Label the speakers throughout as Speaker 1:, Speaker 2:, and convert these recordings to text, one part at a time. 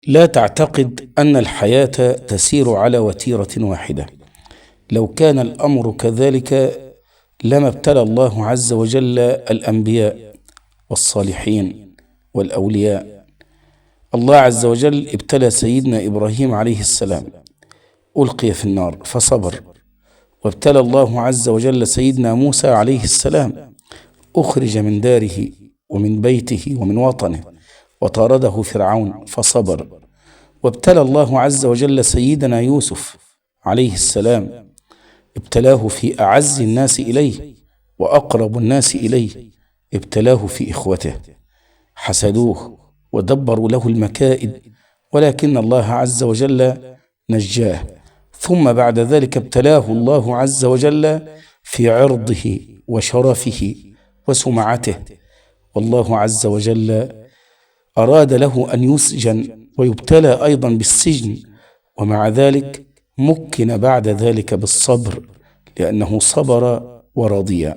Speaker 1: لا تعتقد أن الحياة تسير على وتيرة واحدة. لو كان الأمر كذلك لما ابتلى الله عز وجل الأنبياء والصالحين والأولياء. الله عز وجل ابتلى سيدنا إبراهيم عليه السلام، ألقي في النار فصبر. وابتلى الله عز وجل سيدنا موسى عليه السلام، أخرج من داره ومن بيته ومن وطنه وطارده فرعون فصبر. وابتلى الله عز وجل سيدنا يوسف عليه السلام، ابتلاه في أعز الناس إليه وأقرب الناس إليه، ابتلاه في إخوته، حسدوه ودبروا له المكائد، ولكن الله عز وجل نجاه. ثم بعد ذلك ابتلاه الله عز وجل في عرضه وشرفه وسمعته، والله عز وجل أراد له أن يسجن ويبتلى أيضا بالسجن، ومع ذلك مكن بعد ذلك بالصبر لأنه صبر ورضي.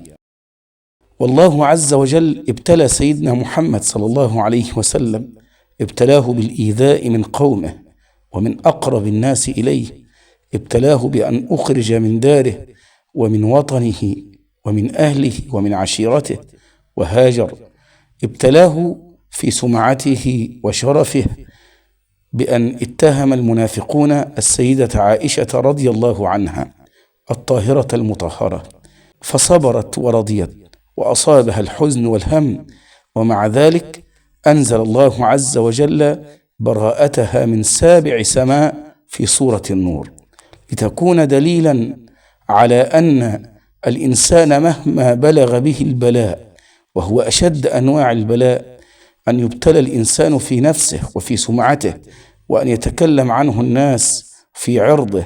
Speaker 1: والله عز وجل ابتلى سيدنا محمد صلى الله عليه وسلم، ابتلاه بالإيذاء من قومه ومن أقرب الناس إليه، ابتلاه بأن أخرج من داره ومن وطنه ومن أهله ومن عشيرته وهاجر. ابتلاه في سمعته وشرفه بأن اتهم المنافقون السيدة عائشة رضي الله عنها الطاهرة المطهرة، فصبرت ورضيت وأصابها الحزن والهم، ومع ذلك أنزل الله عز وجل براءتها من 7 سماء في سورة النور، لتكون دليلا على أن الإنسان مهما بلغ به البلاء، وهو أشد أنواع البلاء، أن يبتلى الإنسان في نفسه وفي سمعته، وأن يتكلم عنه الناس في عرضه،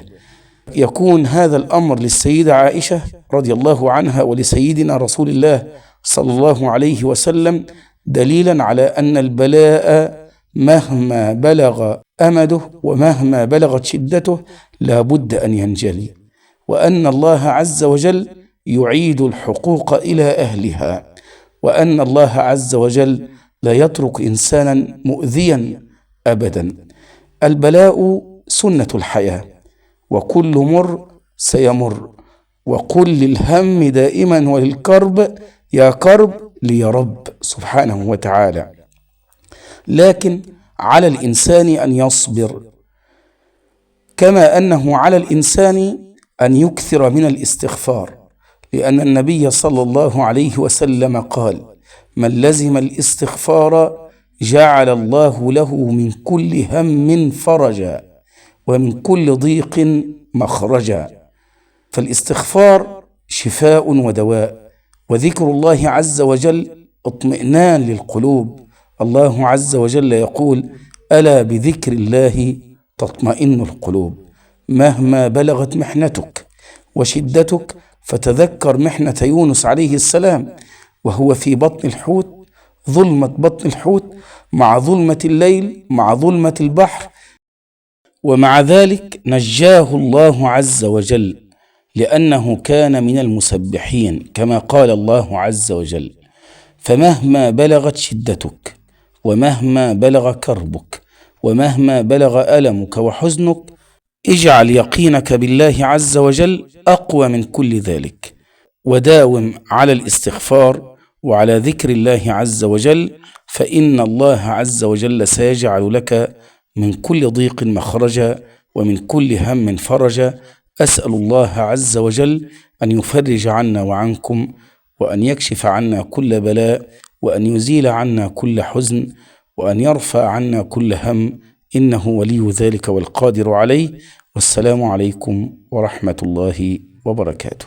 Speaker 1: يكون هذا الأمر للسيدة عائشة رضي الله عنها ولسيدنا رسول الله صلى الله عليه وسلم دليلا على أن البلاء مهما بلغ أمده ومهما بلغت شدته لا بد أن ينجلي، وأن الله عز وجل يعيد الحقوق إلى أهلها، وأن الله عز وجل لا يترك إنسانا مؤذيا أبدا. البلاء سنة الحياة، وكل مر سيمر، وقل للهم دائما وللكرب يا كرب لي رب سبحانه وتعالى. لكن على الإنسان أن يصبر، كما أنه على الإنسان أن يكثر من الاستغفار، لأن النبي صلى الله عليه وسلم قال: من لزم الاستغفار جعل الله له من كل هم فرجا ومن كل ضيق مخرجا. فالاستغفار شفاء ودواء، وذكر الله عز وجل اطمئنان للقلوب. الله عز وجل يقول: ألا بذكر الله تطمئن القلوب. مهما بلغت محنتك وشدتك فتذكر محنة يونس عليه السلام وهو في بطن الحوت، ظلمة بطن الحوت مع ظلمة الليل مع ظلمة البحر، ومع ذلك نجاه الله عز وجل لأنه كان من المسبحين، كما قال الله عز وجل: فمهما بلغت شدتك ومهما بلغ كربك ومهما بلغ ألمك وحزنك اجعل يقينك بالله عز وجل أقوى من كل ذلك، وداوم على الاستغفار وعلى ذكر الله عز وجل، فإن الله عز وجل سيجعل لك من كل ضيق مخرجا ومن كل هم فرجا. أسأل الله عز وجل أن يفرج عنا وعنكم، وأن يكشف عنا كل بلاء، وأن يزيل عنا كل حزن، وأن يرفع عنا كل هم، إنه ولي ذلك والقادر عليه. والسلام عليكم ورحمة الله وبركاته.